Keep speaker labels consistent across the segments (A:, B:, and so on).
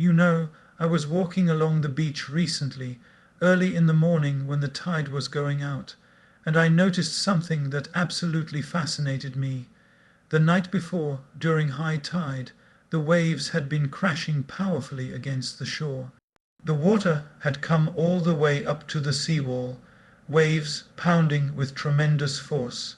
A: You know, I was walking along the beach recently, early in the morning when the tide was going out, and I noticed something that absolutely fascinated me. The night before, during high tide, the waves had been crashing powerfully against the shore. The water had come all the way up to the seawall, waves pounding with tremendous force.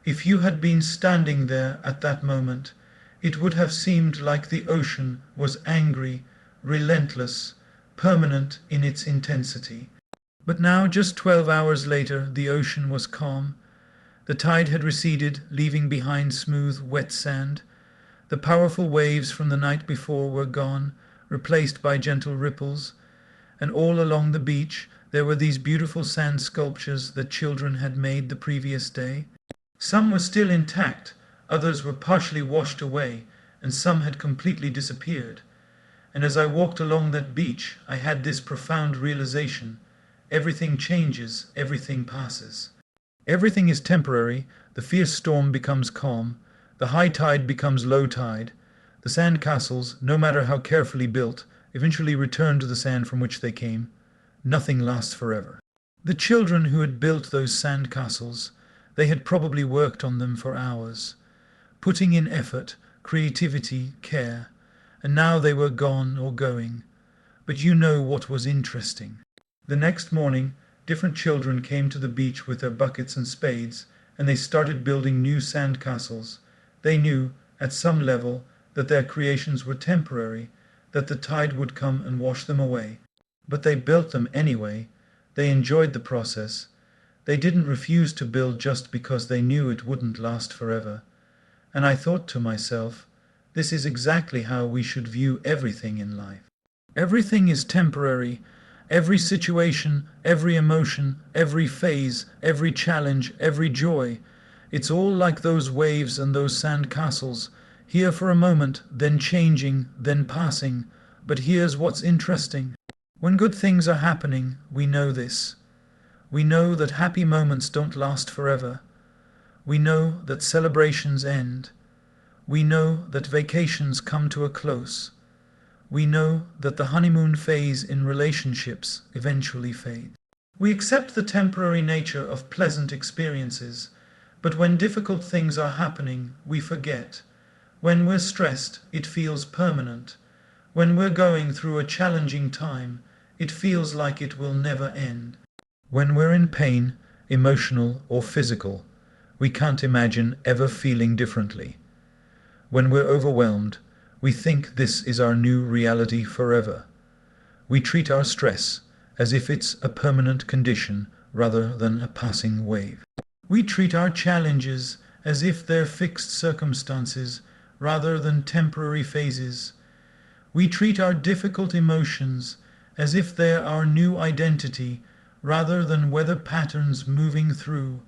A: If you had been standing there at that moment, it would have seemed like the ocean was angry, relentless, permanent in its intensity. But now, just 12 hours later, the ocean was calm. The tide had receded, leaving behind smooth, wet sand. The powerful waves from the night before were gone, replaced by gentle ripples, and all along the beach there were these beautiful sand sculptures that children had made the previous day. Some were still intact, others were partially washed away, and some had completely disappeared. And as I walked along that beach, I had this profound realization: everything changes, everything passes. Everything is temporary. The fierce storm becomes calm, the high tide becomes low tide. The sand castles, no matter how carefully built, eventually return to the sand from which they came. Nothing lasts forever. The children who had built those sand castles, they had probably worked on them for hours, putting in effort, creativity, care, and now they were gone or going. But you know what was interesting. The next morning, different children came to the beach with their buckets and spades, and they started building new sand castles. They knew, at some level, that their creations were temporary, that the tide would come and wash them away. But they built them anyway. They enjoyed the process. They didn't refuse to build just because they knew it wouldn't last forever. And I thought to myself, this is exactly how we should view everything in life. Everything is temporary. Every situation, every emotion, every phase, every challenge, every joy. It's all like those waves and those sand castles, here for a moment, then changing, then passing. But here's what's interesting. When good things are happening, we know this. We know that happy moments don't last forever. We know that celebrations end. We know that vacations come to a close. We know that the honeymoon phase in relationships eventually fades. We accept the temporary nature of pleasant experiences, but when difficult things are happening, we forget. When we're stressed, it feels permanent. When we're going through a challenging time, it feels like it will never end. When we're in pain, emotional or physical, we can't imagine ever feeling differently. When we're overwhelmed, we think this is our new reality forever. We treat our stress as if it's a permanent condition rather than a passing wave. We treat our challenges as if they're fixed circumstances rather than temporary phases. We treat our difficult emotions as if they're our new identity rather than weather patterns moving through.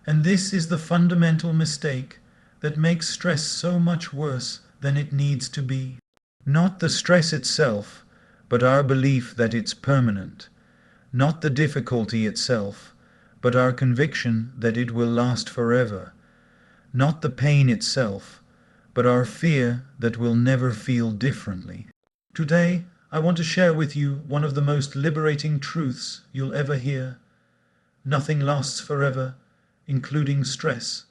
A: And this is the fundamental mistake that makes stress so much worse than it needs to be. Not the stress itself, but our belief that it's permanent. Not the difficulty itself, but our conviction that it will last forever. Not the pain itself, but our fear that we'll never feel differently. Today, I want to share with you one of the most liberating truths you'll ever hear. Nothing lasts forever, including stress.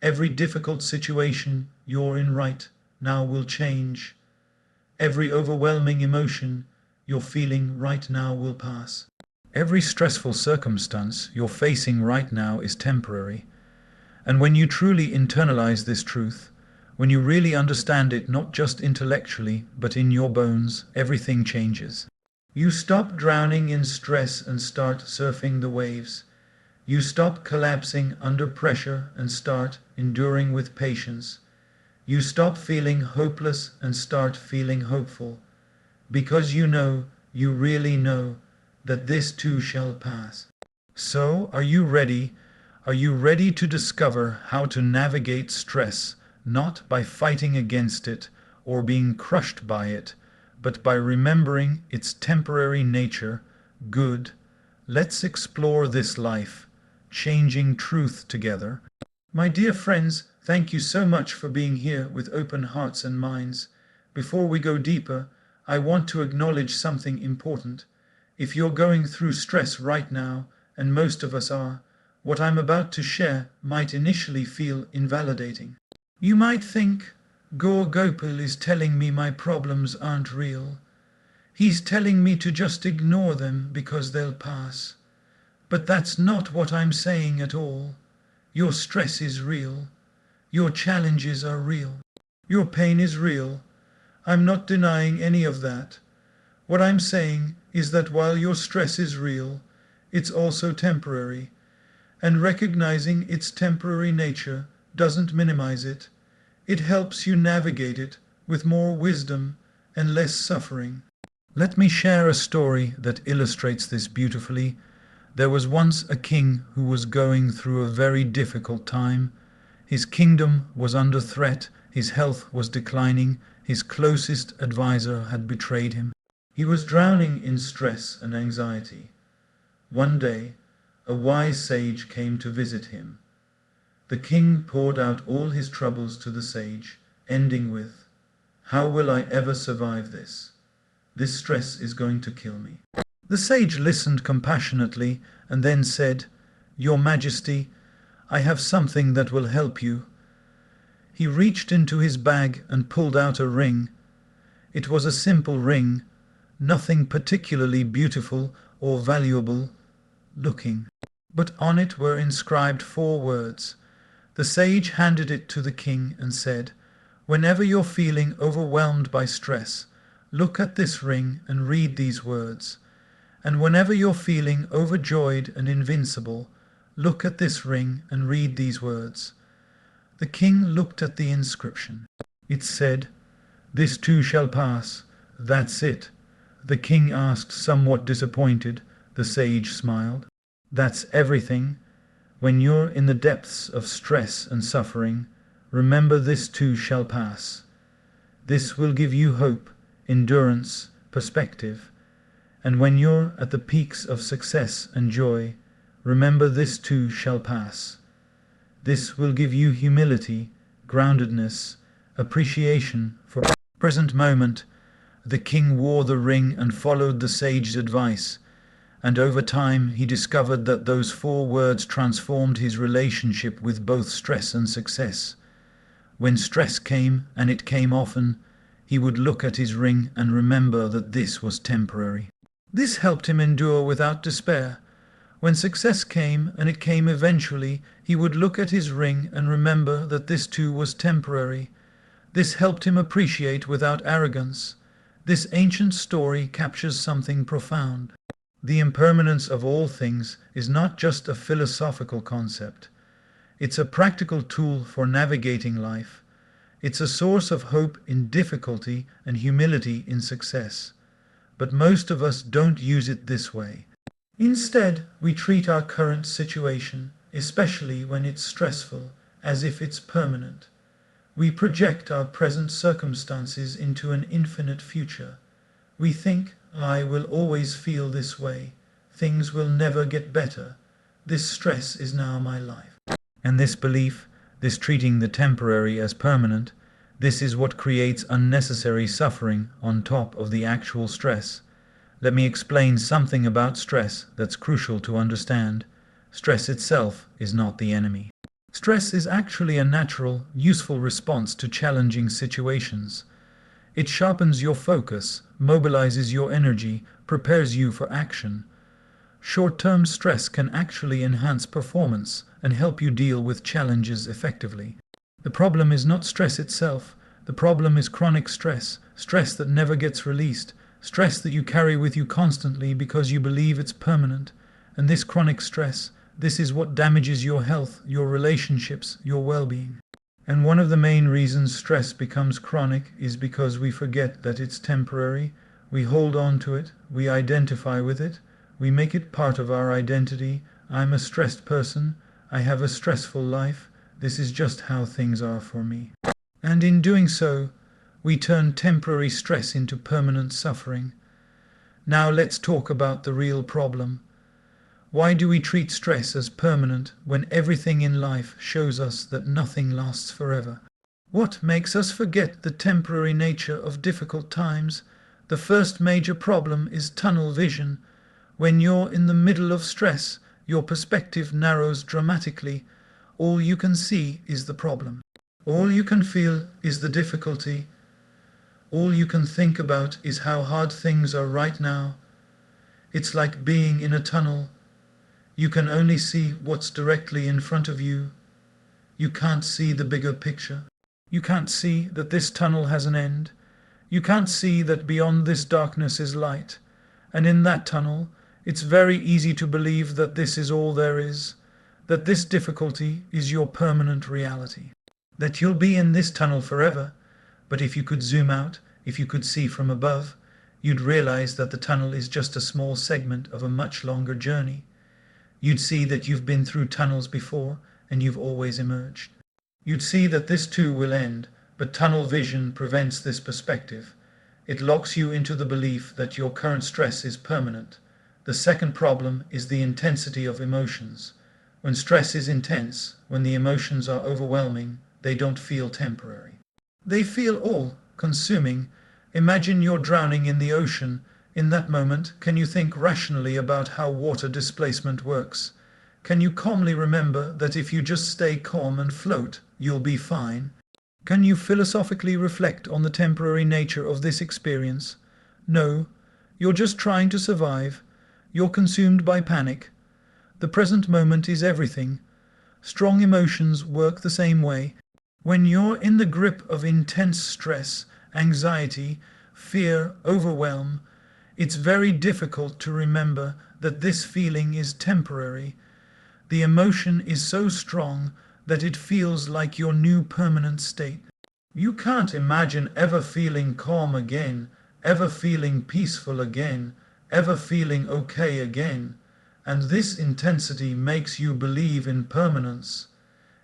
A: Every difficult situation you're in right now will change. Every overwhelming emotion you're feeling right now will pass. Every stressful circumstance you're facing right now is temporary. And when you truly internalize this truth, when you really understand it not just intellectually but in your bones, everything changes. You stop drowning in stress and start surfing the waves. You stop collapsing under pressure and start enduring with patience. You stop feeling hopeless and start feeling hopeful, because you know, you really know, that this too shall pass. So, are you ready? Are you ready to discover how to navigate stress, not by fighting against it or being crushed by it, but by remembering its temporary nature? Good. Let's explore this life-changing truth together. My dear friends, thank you so much for being here with open hearts and minds. Before we go deeper, I want to acknowledge something important. If you're going through stress right now, and most of us are, what I'm about to share might initially feel invalidating. You might think, Gaur Gopal is telling me my problems aren't real. He's telling me to just ignore them because they'll pass. But that's not what I'm saying at all. Your stress is real. Your challenges are real. Your pain is real. I'm not denying any of that. What I'm saying is that while your stress is real, it's also temporary, and recognizing its temporary nature doesn't minimize it. It helps you navigate it with more wisdom and less suffering. Let me share a story that illustrates this beautifully. There was once a king who was going through a very difficult time. His kingdom was under threat, his health was declining, his closest advisor had betrayed him. He was drowning in stress and anxiety. One day, a wise sage came to visit him. The king poured out all his troubles to the sage, ending with, "How will I ever survive this? This stress is going to kill me." The sage listened compassionately and then said, "Your Majesty, I have something that will help you." He reached into his bag and pulled out a ring. It was a simple ring, nothing particularly beautiful or valuable looking, but on it were inscribed 4 words. The sage handed it to the king and said, "Whenever you're feeling overwhelmed by stress, look at this ring and read these words. And whenever you're feeling overjoyed and invincible, look at this ring and read these words." The king looked at the inscription. It said, "This too shall pass." "That's it?" the king asked, somewhat disappointed. The sage smiled. "That's everything. When you're in the depths of stress and suffering, remember this too shall pass. This will give you hope, endurance, perspective. And when you're at the peaks of success and joy, remember this too shall pass. This will give you humility, groundedness, appreciation for the present moment." The king wore the ring and followed the sage's advice, and over time he discovered that those 4 words transformed his relationship with both stress and success. When stress came, and it came often, he would look at his ring and remember that this was temporary. This helped him endure without despair. When success came, and it came eventually, he would look at his ring and remember that this too was temporary. This helped him appreciate without arrogance. This ancient story captures something profound. The impermanence of all things is not just a philosophical concept. It's a practical tool for navigating life. It's a source of hope in difficulty and humility in success. But most of us don't use it this way. Instead, we treat our current situation, especially when it's stressful, as if it's permanent. We project our present circumstances into an infinite future. We think, "I will always feel this way. Things will never get better. This stress is now my life." And this belief, this treating the temporary as permanent, this is what creates unnecessary suffering on top of the actual stress. Let me explain something about stress that's crucial to understand. Stress itself is not the enemy. Stress is actually a natural, useful response to challenging situations. It sharpens your focus, mobilizes your energy, prepares you for action. Short-term stress can actually enhance performance and help you deal with challenges effectively. The problem is not stress itself. The problem is chronic stress, stress that never gets released, stress that you carry with you constantly because you believe it's permanent. And this chronic stress, this is what damages your health, your relationships, your well-being. And one of the main reasons stress becomes chronic is because we forget that it's temporary. We hold on to it, we identify with it, we make it part of our identity. I'm a stressed person, I have a stressful life, this is just how things are for me. And in doing so, we turn temporary stress into permanent suffering. Now let's talk about the real problem. Why do we treat stress as permanent when everything in life shows us that nothing lasts forever? What makes us forget the temporary nature of difficult times? The first major problem is tunnel vision. When you're in the middle of stress, your perspective narrows dramatically. All you can see is the problem. All you can feel is the difficulty. All you can think about is how hard things are right now. It's like being in a tunnel. You can only see what's directly in front of you. You can't see the bigger picture. You can't see that this tunnel has an end. You can't see that beyond this darkness is light. And in that tunnel, it's very easy to believe that this is all there is, that this difficulty is your permanent reality, that you'll be in this tunnel forever. But if you could zoom out, if you could see from above, you'd realize that the tunnel is just a small segment of a much longer journey. You'd see that you've been through tunnels before and you've always emerged. You'd see that this too will end, but tunnel vision prevents this perspective. It locks you into the belief that your current stress is permanent. The second problem is the intensity of emotions. When stress is intense, when the emotions are overwhelming, they don't feel temporary. They feel all-consuming. Imagine you're drowning in the ocean. In that moment, can you think rationally about how water displacement works? Can you calmly remember that if you just stay calm and float, you'll be fine? Can you philosophically reflect on the temporary nature of this experience? No, you're just trying to survive. You're consumed by panic. The present moment is everything. Strong emotions work the same way. When you're in the grip of intense stress, anxiety, fear, overwhelm, it's very difficult to remember that this feeling is temporary. The emotion is so strong that it feels like your new permanent state. You can't imagine ever feeling calm again, ever feeling peaceful again, ever feeling okay again. And this intensity makes you believe in permanence.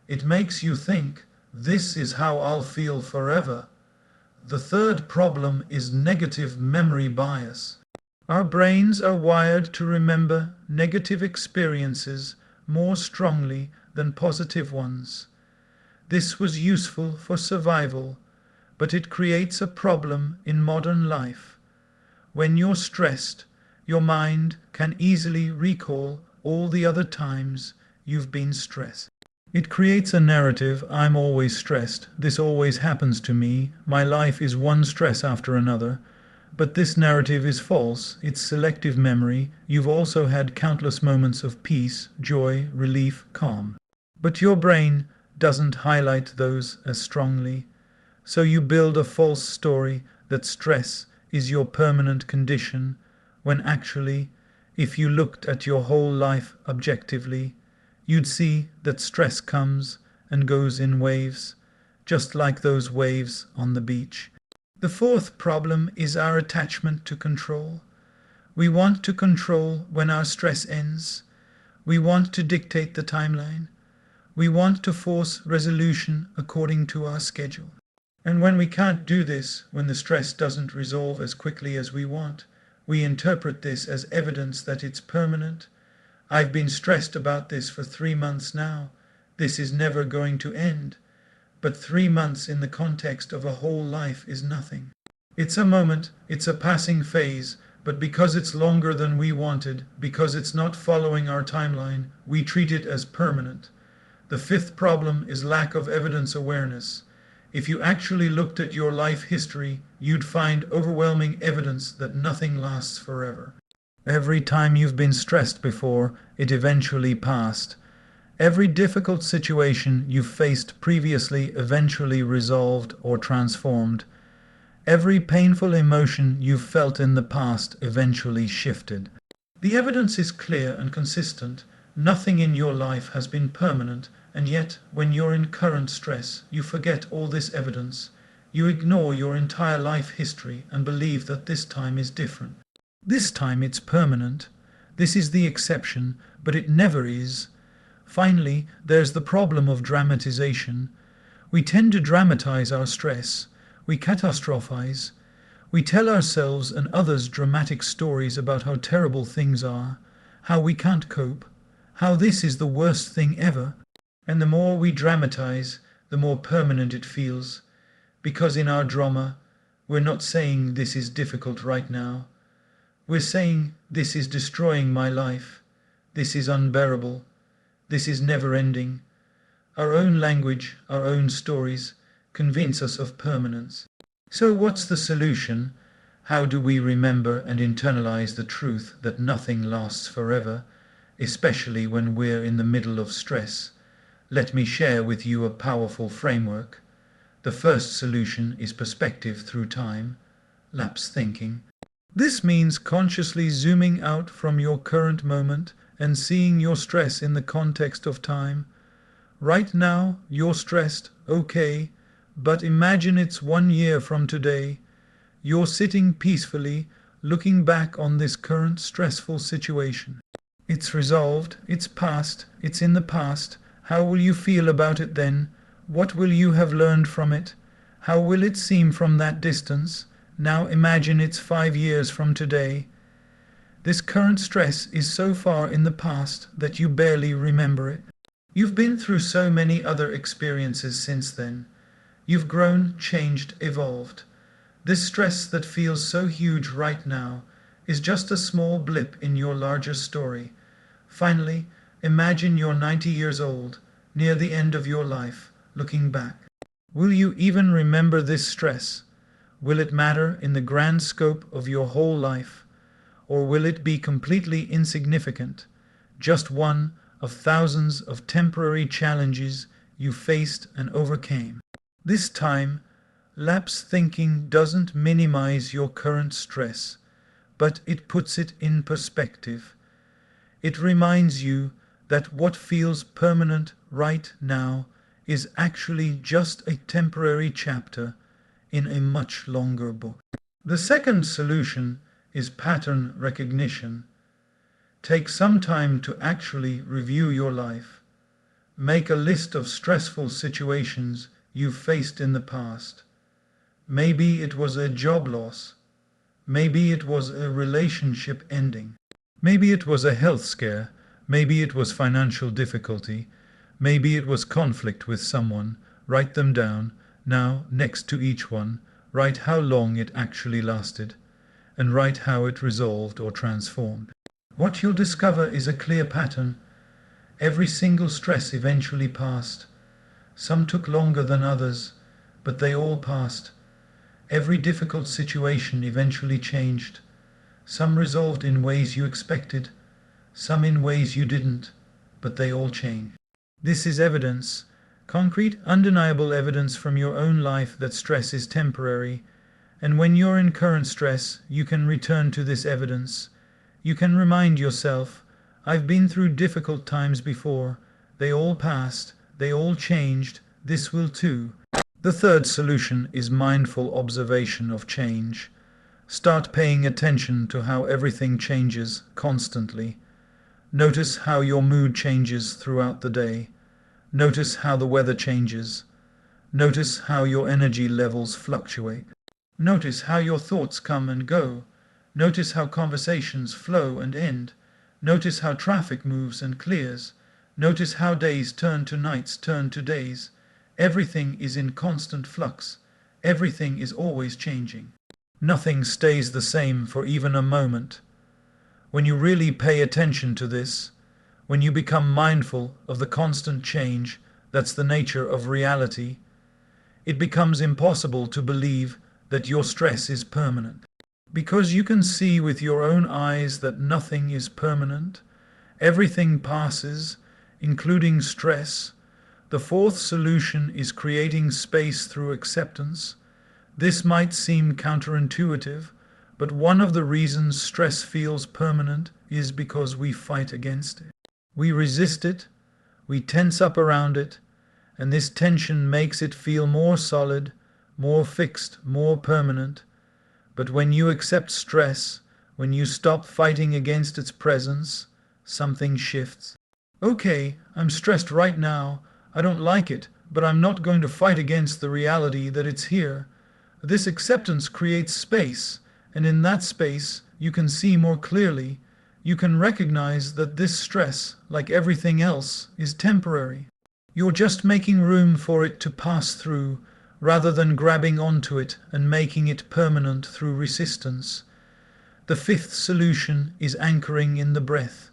A: It makes you think, this is how I'll feel forever. The third problem is negative memory bias. Our brains are wired to remember negative experiences more strongly than positive ones. This was useful for survival, but it creates a problem in modern life. When you're stressed, your mind can easily recall all the other times you've been stressed. It creates a narrative: I'm always stressed, this always happens to me, my life is one stress after another. But this narrative is false, it's selective memory. You've also had countless moments of peace, joy, relief, calm. But your brain doesn't highlight those as strongly. So you build a false story that stress is your permanent condition, when actually, if you looked at your whole life objectively, you'd see that stress comes and goes in waves, just like those waves on the beach. The fourth problem is our attachment to control. We want to control when our stress ends. We want to dictate the timeline. We want to force resolution according to our schedule. And when we can't do this, when the stress doesn't resolve as quickly as we want, we interpret this as evidence that it's permanent. I've been stressed about this for 3 months now. This is never going to end. But 3 months in the context of a whole life is nothing. It's a moment, it's a passing phase, but because it's longer than we wanted, because it's not following our timeline, we treat it as permanent. The fifth problem is lack of evidence awareness. If you actually looked at your life history, you'd find overwhelming evidence that nothing lasts forever. Every time you've been stressed before, it eventually passed. Every difficult situation you've faced previously eventually resolved or transformed. Every painful emotion you've felt in the past eventually shifted. The evidence is clear and consistent. Nothing in your life has been permanent, and yet, when you're in current stress, you forget all this evidence. You ignore your entire life history and believe that this time is different. This time it's permanent. This is the exception, but it never is. Finally, there's the problem of dramatization. We tend to dramatize our stress. We catastrophize. We tell ourselves and others dramatic stories about how terrible things are, how we can't cope, how this is the worst thing ever. And the more we dramatize, the more permanent it feels, because in our drama, We're not saying this is difficult right now. We're saying this is destroying my life. This is unbearable. This is never ending. Our own language, our own stories convince us of permanence. So what's the solution? How do we remember and internalize the truth that nothing lasts forever, especially when we're in the middle of stress? Let me share with you a powerful framework. The first solution is perspective through time, lapse thinking. This means consciously zooming out from your current moment and seeing your stress in the context of time. Right now, you're stressed, okay, but imagine it's 1 year from today. You're sitting peacefully, looking back on this current stressful situation. It's resolved, it's past, it's in the past. How will you feel about it then? What will you have learned from it? How will it seem from that distance? Now imagine it's 5 years from today. This current stress is so far in the past that you barely remember it. You've been through so many other experiences since then. You've grown, changed, evolved. This stress that feels so huge right now is just a small blip in your larger story. Finally, imagine you're 90 years old, near the end of your life, looking back. Will you even remember this stress? Will it matter in the grand scope of your whole life? Or will it be completely insignificant, just one of thousands of temporary challenges you faced and overcame? This time, lapse thinking doesn't minimize your current stress, but it puts it in perspective. It reminds you that what feels permanent right now is actually just a temporary chapter in a much longer book. The second solution is pattern recognition. Take some time to actually review your life. Make a list of stressful situations you've faced in the past. Maybe it was a job loss. Maybe it was a relationship ending. Maybe it was a health scare. Maybe it was financial difficulty. Maybe it was conflict with someone. Write them down. Now, next to each one, write how long it actually lasted, and write how it resolved or transformed. What you'll discover is a clear pattern. Every single stress eventually passed. Some took longer than others, but they all passed. Every difficult situation eventually changed. Some resolved in ways you expected, some in ways you didn't, but they all changed. This is evidence, concrete, undeniable evidence from your own life that stress is temporary. And when you're in current stress, you can return to this evidence. You can remind yourself, I've been through difficult times before. They all passed. They all changed. This will too. The third solution is mindful observation of change. Start paying attention to how everything changes constantly. Notice how your mood changes throughout the day. Notice how the weather changes. Notice how your energy levels fluctuate. Notice how your thoughts come and go. Notice how conversations flow and end. Notice how traffic moves and clears. Notice how days turn to nights, turn to days. Everything is in constant flux. Everything is always changing. Nothing stays the same for even a moment. When you really pay attention to this, when you become mindful of the constant change that's the nature of reality, it becomes impossible to believe that your stress is permanent. Because you can see with your own eyes that nothing is permanent, everything passes, including stress. The fourth solution is creating space through acceptance. This might seem counterintuitive, but one of the reasons stress feels permanent is because we fight against it. We resist it, we tense up around it, and this tension makes it feel more solid, more fixed, more permanent. But when you accept stress, when you stop fighting against its presence, something shifts. Okay, I'm stressed right now. I don't like it, but I'm not going to fight against the reality that it's here. This acceptance creates space, and in that space, you can see more clearly. You can recognize that this stress, like everything else, is temporary. You're just making room for it to pass through, rather than grabbing onto it and making it permanent through resistance. The fifth solution is anchoring in the breath.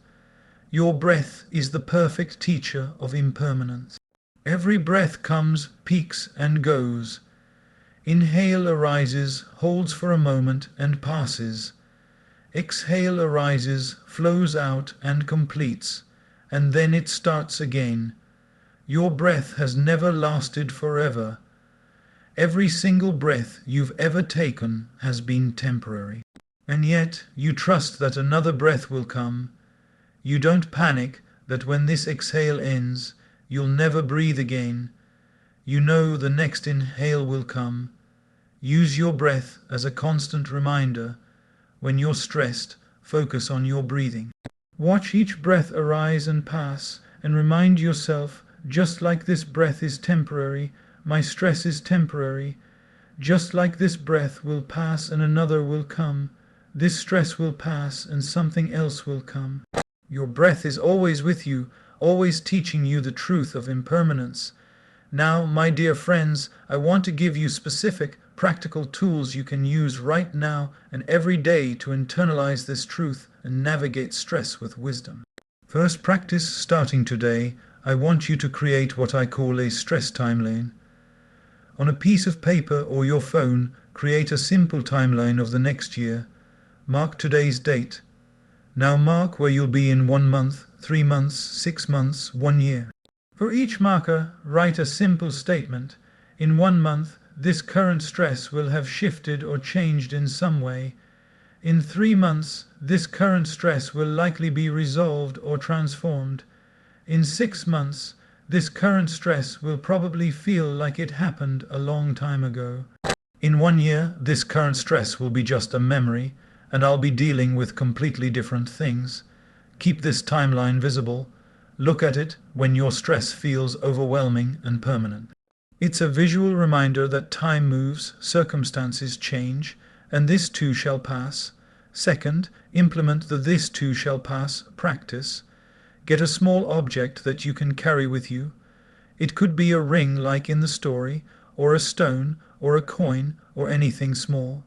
A: Your breath is the perfect teacher of impermanence. Every breath comes, peaks and goes. Inhale arises, holds for a moment and passes. Exhale arises, flows out and completes, and then it starts again. Your breath has never lasted forever. Every single breath you've ever taken has been temporary. And yet you trust that another breath will come. You don't panic that when this exhale ends, you'll never breathe again. You know the next inhale will come. Use your breath as a constant reminder. When you're stressed, focus on your breathing. Watch each breath arise and pass, and remind yourself, just like this breath is temporary, my stress is temporary. Just like this breath will pass and another will come, this stress will pass and something else will come. Your breath is always with you, always teaching you the truth of impermanence. Now, my dear friends, I want to give you specific, practical tools you can use right now and every day to internalize this truth and navigate stress with wisdom. First practice, starting today, I want you to create what I call a stress timeline. On a piece of paper or your phone, create a simple timeline of the next year. Mark today's date. Now mark where you'll be in 1 month, 3 months, 6 months, 1 year. For each marker, write a simple statement. In 1 month, this current stress will have shifted or changed in some way. In 3 months, this current stress will likely be resolved or transformed. In 6 months, this current stress will probably feel like it happened a long time ago. In 1 year, this current stress will be just a memory, and I'll be dealing with completely different things. Keep this timeline visible. Look at it when your stress feels overwhelming and permanent. It's a visual reminder that time moves, circumstances change, and this too shall pass. Second, implement the this too shall pass practice. Get a small object that you can carry with you. It could be a ring like in the story, or a stone, or a coin, or anything small.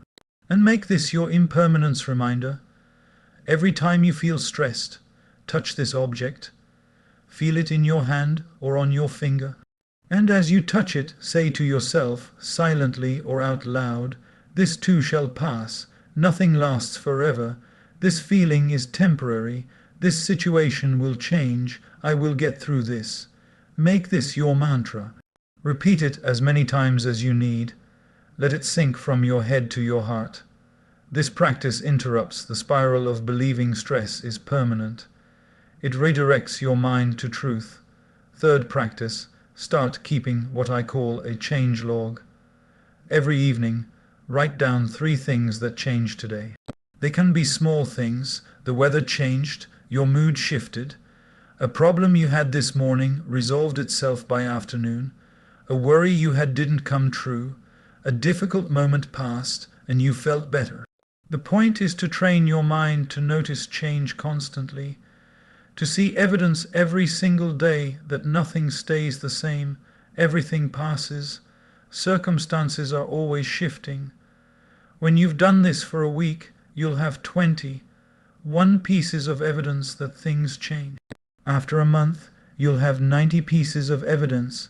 A: And make this your impermanence reminder. Every time you feel stressed, touch this object. Feel it in your hand or on your finger. And as you touch it, say to yourself, silently or out loud, this too shall pass. Nothing lasts forever. This feeling is temporary. This situation will change. I will get through this. Make this your mantra. Repeat it as many times as you need. Let it sink from your head to your heart. This practice interrupts the spiral of believing stress is permanent. It redirects your mind to truth. Third practice, start keeping what I call a change log. Every evening, write down 3 things that changed today. They can be small things. The weather changed, your mood shifted, a problem you had this morning resolved itself by afternoon, a worry you had didn't come true, a difficult moment passed and you felt better. The point is to train your mind to notice change constantly, to see evidence every single day that nothing stays the same, everything passes, circumstances are always shifting. When you've done this for a week, you'll have 1 pieces of evidence that things change. After a month, you'll have 90 pieces of evidence.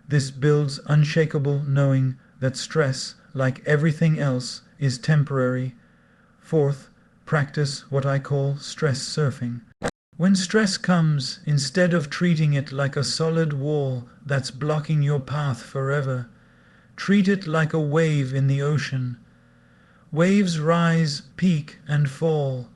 A: This builds unshakable knowing that stress, like everything else, is temporary. Fourth, practice what I call stress surfing. When stress comes, instead of treating it like a solid wall that's blocking your path forever, treat it like a wave in the ocean. Waves rise, peak, and fall.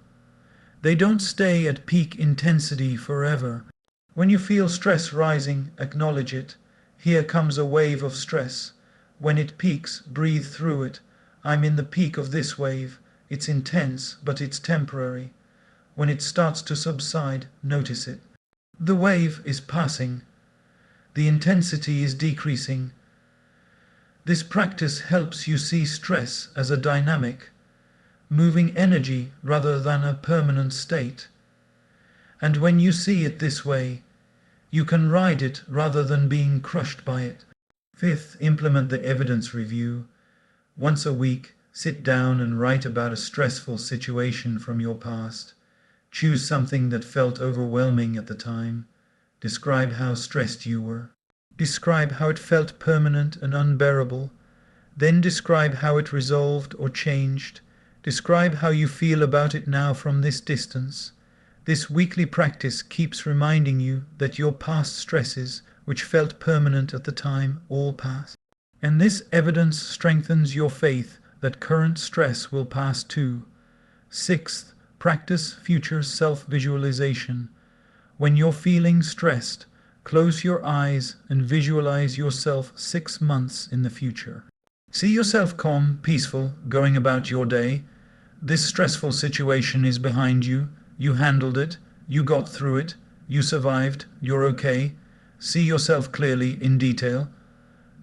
A: They don't stay at peak intensity forever. When you feel stress rising, acknowledge it. Here comes a wave of stress. When it peaks, breathe through it. I'm in the peak of this wave. It's intense, but it's temporary. When it starts to subside, notice it. The wave is passing. The intensity is decreasing. This practice helps you see stress as a dynamic, moving energy rather than a permanent state. And when you see it this way, you can ride it rather than being crushed by it. Fifth, implement the evidence review. Once a week, sit down and write about a stressful situation from your past. Choose something that felt overwhelming at the time. Describe how stressed you were. Describe how it felt permanent and unbearable. Then describe how it resolved or changed. Describe how you feel about it now from this distance. This weekly practice keeps reminding you that your past stresses, which felt permanent at the time, all pass. And this evidence strengthens your faith that current stress will pass too. Sixth, practice future self-visualization. When you're feeling stressed, close your eyes and visualize yourself 6 months in the future. See yourself calm, peaceful, going about your day. This stressful situation is behind you. You handled it. You got through it. You survived. You're okay. See yourself clearly in detail.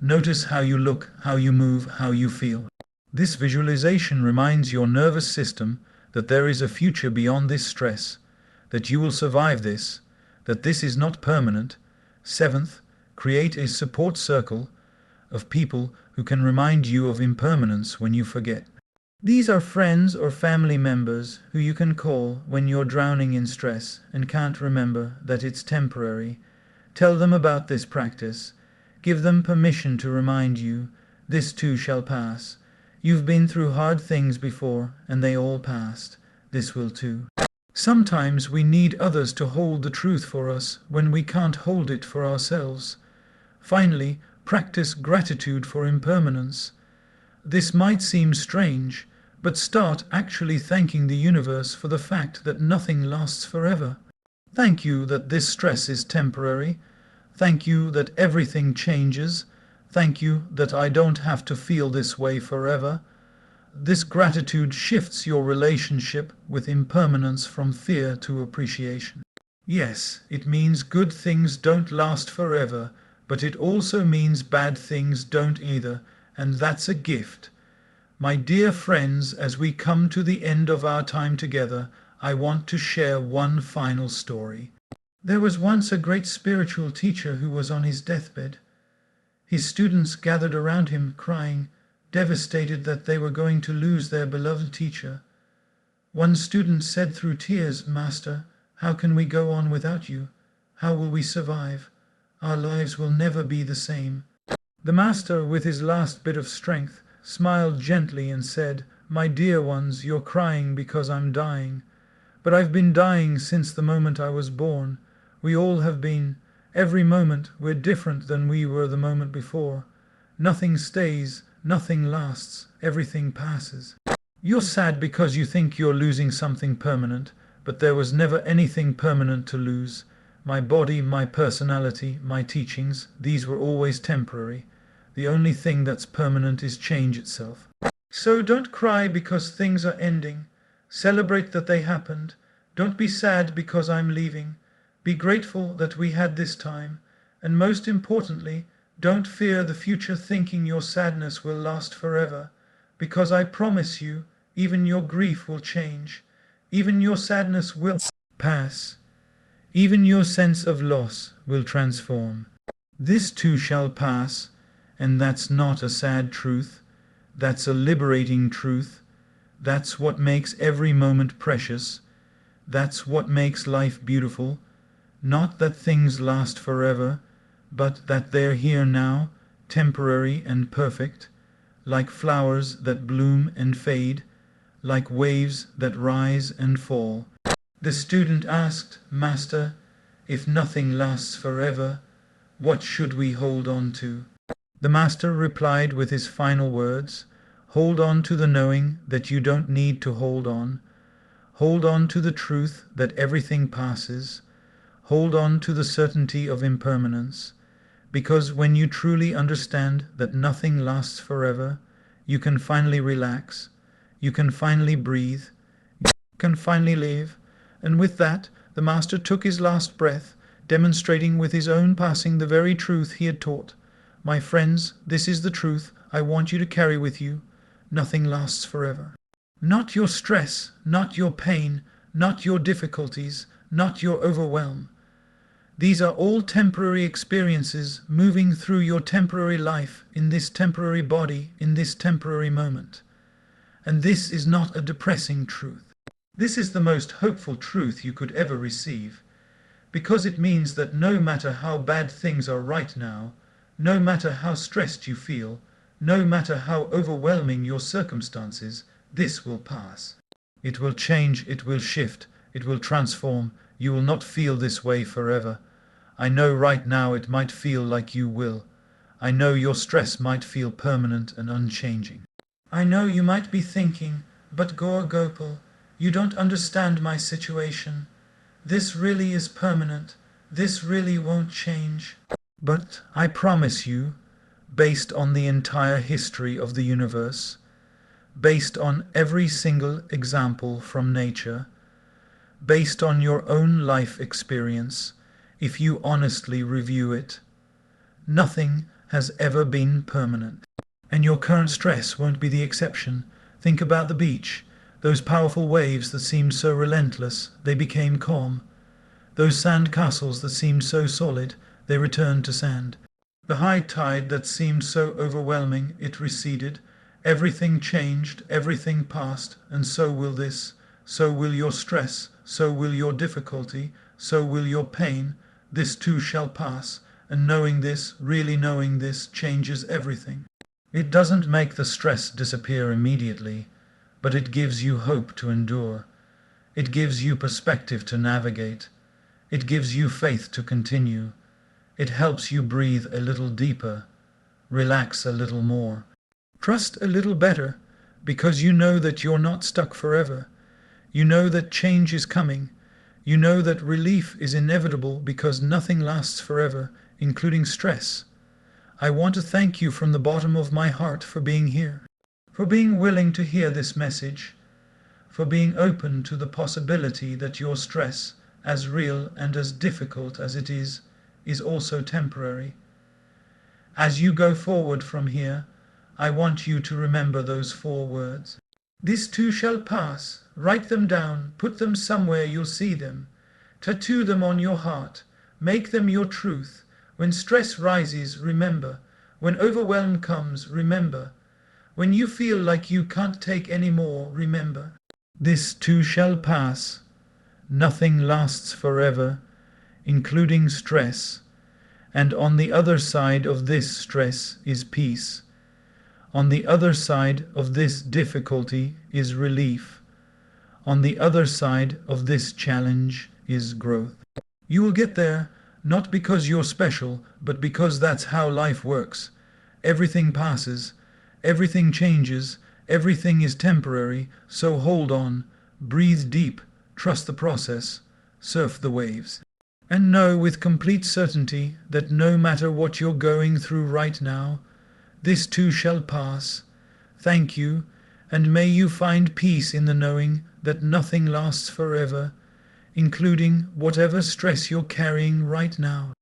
A: Notice how you look, how you move, how you feel. This visualization reminds your nervous system that there is a future beyond this stress, that you will survive this, that this is not permanent. Seventh, create a support circle of people who can remind you of impermanence when you forget. These are friends or family members who you can call when you're drowning in stress and can't remember that it's temporary. Tell them about this practice. Give them permission to remind you, this too shall pass. You've been through hard things before, and they all passed. This will too. Sometimes we need others to hold the truth for us when we can't hold it for ourselves. Finally, practice gratitude for impermanence. This might seem strange, but start actually thanking the universe for the fact that nothing lasts forever. Thank you that this stress is temporary. Thank you that everything changes. Thank you that I don't have to feel this way forever. This gratitude shifts your relationship with impermanence from fear to appreciation. Yes, it means good things don't last forever, but it also means bad things don't either, and that's a gift. My dear friends, as we come to the end of our time together, I want to share one final story. There was once a great spiritual teacher who was on his deathbed. His students gathered around him, crying, devastated that they were going to lose their beloved teacher. One student said through tears, "Master, how can we go on without you? How will we survive? Our lives will never be the same." The master, with his last bit of strength, smiled gently and said, "My dear ones, you're crying because I'm dying. But I've been dying since the moment I was born. We all have been. Every moment we're different than we were the moment before. Nothing stays, nothing lasts, everything passes. You're sad because you think you're losing something permanent, but there was never anything permanent to lose. My body, my personality, my teachings, these were always temporary. The only thing that's permanent is change itself. So don't cry because things are ending. Celebrate that they happened. Don't be sad because I'm leaving. Be grateful that we had this time. And most importantly, don't fear the future thinking your sadness will last forever. Because I promise you, even your grief will change. Even your sadness will pass. Even your sense of loss will transform. This too shall pass, and that's not a sad truth. That's a liberating truth. That's what makes every moment precious. That's what makes life beautiful. Not that things last forever, but that they're here now, temporary and perfect, like flowers that bloom and fade, like waves that rise and fall. The student asked, "Master, if nothing lasts forever, what should we hold on to?" The master replied with his final words, "Hold on to the knowing that you don't need to hold on. Hold on to the truth that everything passes. Hold on to the certainty of impermanence. Because when you truly understand that nothing lasts forever, you can finally relax, you can finally breathe, you can finally live." And with that, the master took his last breath, demonstrating with his own passing the very truth he had taught. My friends, this is the truth I want you to carry with you. Nothing lasts forever. Not your stress, not your pain, not your difficulties, not your overwhelm. These are all temporary experiences moving through your temporary life in this temporary body in this temporary moment. And this is not a depressing truth. This is the most hopeful truth you could ever receive, because it means that no matter how bad things are right now, no matter how stressed you feel, no matter how overwhelming your circumstances, this will pass. It will change, it will shift, it will transform. You will not feel this way forever. I know right now it might feel like you will. I know your stress might feel permanent and unchanging. I know you might be thinking, but Gaur Gopal, you don't understand my situation. This really is permanent. This really won't change. But I promise you, based on the entire history of the universe, based on every single example from nature, based on your own life experience, if you honestly review it, nothing has ever been permanent. And your current stress won't be the exception. Think about the beach. Those powerful waves that seemed so relentless, they became calm. Those sand castles that seemed so solid, they returned to sand. The high tide that seemed so overwhelming, it receded. Everything changed, everything passed, and so will this. So will your stress, so will your difficulty, so will your pain. This too shall pass, and knowing this, really knowing this, changes everything. It doesn't make the stress disappear immediately, but it gives you hope to endure. It gives you perspective to navigate. It gives you faith to continue. It helps you breathe a little deeper, relax a little more, trust a little better, because you know that you're not stuck forever. You know that change is coming. You know that relief is inevitable because nothing lasts forever, including stress. I want to thank you from the bottom of my heart for being here, for being willing to hear this message, for being open to the possibility that your stress, as real and as difficult as it is also temporary. As you go forward from here, I want you to remember those 4 words. This too shall pass. Write them down, put them somewhere you'll see them. Tattoo them on your heart. Make them your truth. When stress rises, remember. When overwhelm comes, remember. When you feel like you can't take any more, remember. This too shall pass. Nothing lasts forever, including stress. And on the other side of this stress is peace. On the other side of this difficulty is relief. On the other side of this challenge is growth. You will get there, not because you're special, but because that's how life works. Everything passes, everything changes, everything is temporary, so hold on, breathe deep, trust the process, surf the waves. And know with complete certainty that no matter what you're going through right now, this too shall pass. Thank you, and may you find peace in the knowing that nothing lasts forever, including whatever stress you're carrying right now.